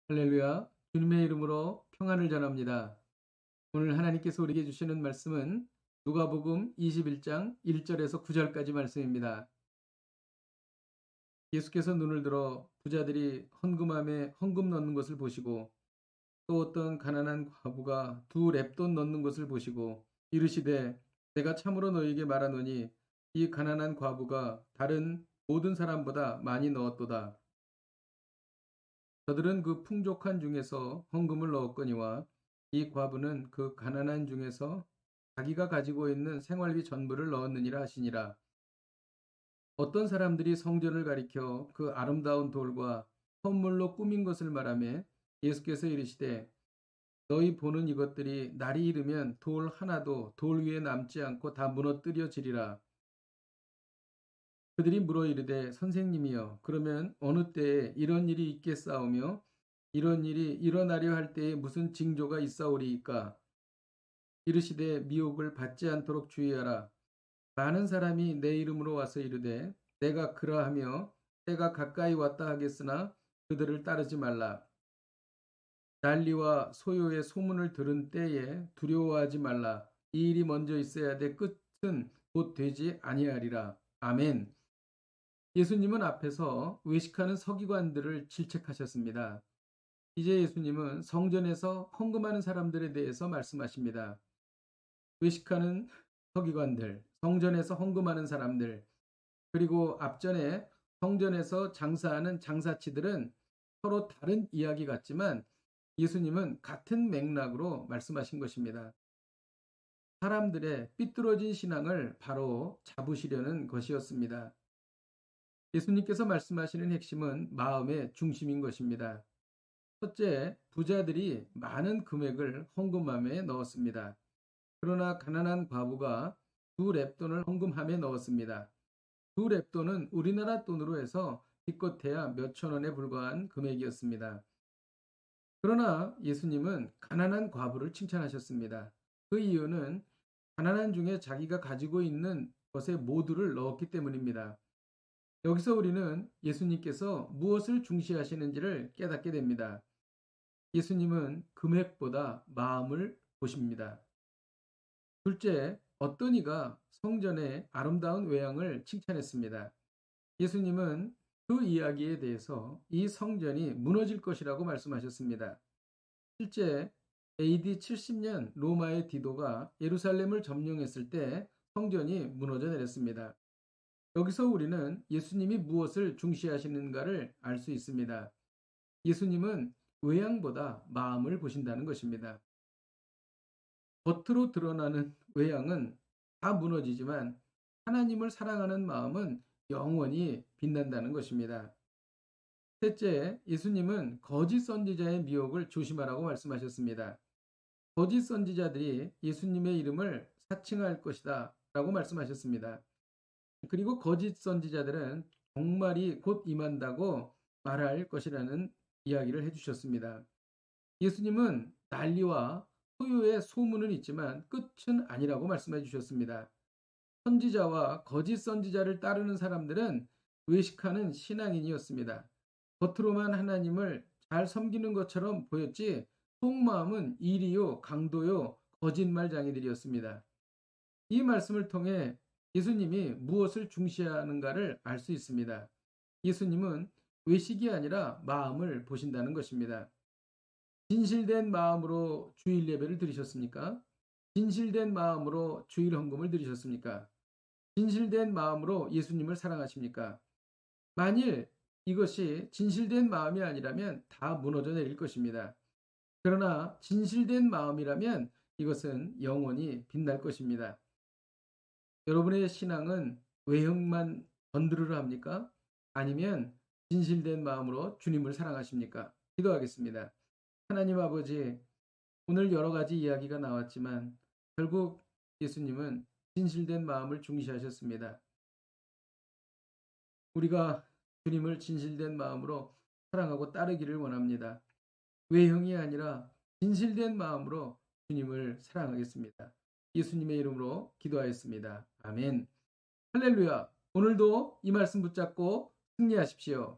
할렐루야. 주님의 이름으로 평안을 전합니다. 오늘 하나님께서 우리에게 주시는 말씀은 누가복음 21장 1절에서 9절까지 말씀입니다. 예수께서 눈을 들어 부자들이 헌금함에 헌금 넣는 것을 보시고 또 어떤 가난한 과부가 2렙돈 넣는 것을 보시고 이르시되 내가 참으로 너희에게 말하노니 이 가난한 과부가 다른 모든 사람보다 많이 넣었도다. 저들은 그 풍족한 중에서 헌금을 넣었거니와 이 과부는 그 가난한 중에서 자기가 가지고 있는 생활비 전부를 넣었느니라 하시니라. 어떤 사람들이 성전을 가리켜 그 아름다운 돌과 선물로 꾸민 것을 말하며 예수께서 이르시되 너희 보는 이것들이 날이 이르면 돌 하나도 돌 위에 남지 않고 다 무너뜨려지리라. 그들이 물어 이르되 선생님이여 그러면 어느 때에 이런 일이 있겠사오며 이런 일이 일어나려 할 때에 무슨 징조가 있사오리이까. 이르시되 미혹을 받지 않도록 주의하라. 많은 사람이 내 이름으로 와서 이르되 내가 그러하며 때가 가까이 왔다 하겠으나 그들을 따르지 말라. 난리와 소요의 소문을 들은 때에 두려워하지 말라. 이 일이 먼저 있어야 돼 끝은 곧 되지 아니하리라. 아멘. 예수님은 앞에서 외식하는 서기관들을 질책하셨습니다. 이제 예수님은 성전에서 헌금하는 사람들에 대해서 말씀하십니다. 외식하는 서기관들, 성전에서 헌금하는 사람들, 그리고 앞전에 성전에서 장사하는 장사치들은 서로 다른 이야기 같지만 예수님은 같은 맥락으로 말씀하신 것입니다. 사람들의 삐뚤어진 신앙을 바로 잡으시려는 것이었습니다. 예수님께서 말씀하시는 핵심은 마음의 중심인 것입니다. 첫째, 부자들이 많은 금액을 헌금함에 넣었습니다. 그러나 가난한 과부가 2렙돈을 헌금함에 넣었습니다. 2렙돈은 우리나라 돈으로 해서 기껏해야 몇천 원에 불과한 금액이었습니다. 그러나 예수님은 가난한 과부를 칭찬하셨습니다. 그 이유는 가난한 중에 자기가 가지고 있는 것의 모두를 넣었기 때문입니다. 여기서 우리는 예수님께서 무엇을 중시하시는지를 깨닫게 됩니다. 예수님은 금액보다 마음을 보십니다. 둘째, 어떤 이가 성전의 아름다운 외양을 칭찬했습니다. 예수님은 그 이야기에 대해서 이 성전이 무너질 것이라고 말씀하셨습니다. 실제 AD 70년 로마의 디도가 예루살렘을 점령했을 때 성전이 무너져 내렸습니다. 여기서 우리는 예수님이 무엇을 중시하시는가를 알 수 있습니다. 예수님은 외양보다 마음을 보신다는 것입니다. 겉으로 드러나는 외양은 다 무너지지만 하나님을 사랑하는 마음은 영원히 빛난다는 것입니다. 셋째, 예수님은 거짓 선지자의 미혹을 조심하라고 말씀하셨습니다. 거짓 선지자들이 예수님의 이름을 사칭할 것이다 라고 말씀하셨습니다. 그리고 거짓 선지자들은 종말이 곧 임한다고 말할 것이라는 이야기를 해주셨습니다. 예수님은 난리와 소요의 소문은 있지만 끝은 아니라고 말씀해 주셨습니다. 선지자와 거짓 선지자를 따르는 사람들은 외식하는 신앙인이었습니다. 겉으로만 하나님을 잘 섬기는 것처럼 보였지 속마음은 이리요 강도요 거짓말장이들이었습니다. 이 말씀을 통해 예수님이 무엇을 중시하는가를 알 수 있습니다. 예수님은 외식이 아니라 마음을 보신다는 것입니다. 진실된 마음으로 주일 예배를 드리셨습니까? 진실된 마음으로 주일 헌금을 드리셨습니까? 진실된 마음으로 예수님을 사랑하십니까? 만일 이것이 진실된 마음이 아니라면 다 무너져 내릴 것입니다. 그러나 진실된 마음이라면 이것은 영원히 빛날 것입니다. 여러분의 신앙은 외형만 건드르르 합니까? 아니면 진실된 마음으로 주님을 사랑하십니까? 기도하겠습니다. 하나님 아버지, 오늘 여러 가지 이야기가 나왔지만 결국 예수님은 진실된 마음을 중시하셨습니다. 우리가 주님을 진실된 마음으로 사랑하고 따르기를 원합니다. 외형이 아니라 진실된 마음으로 주님을 사랑하겠습니다. 예수님의 이름으로 기도하였습니다. 아멘. 할렐루야. 오늘도 이 말씀 붙잡고 승리하십시오.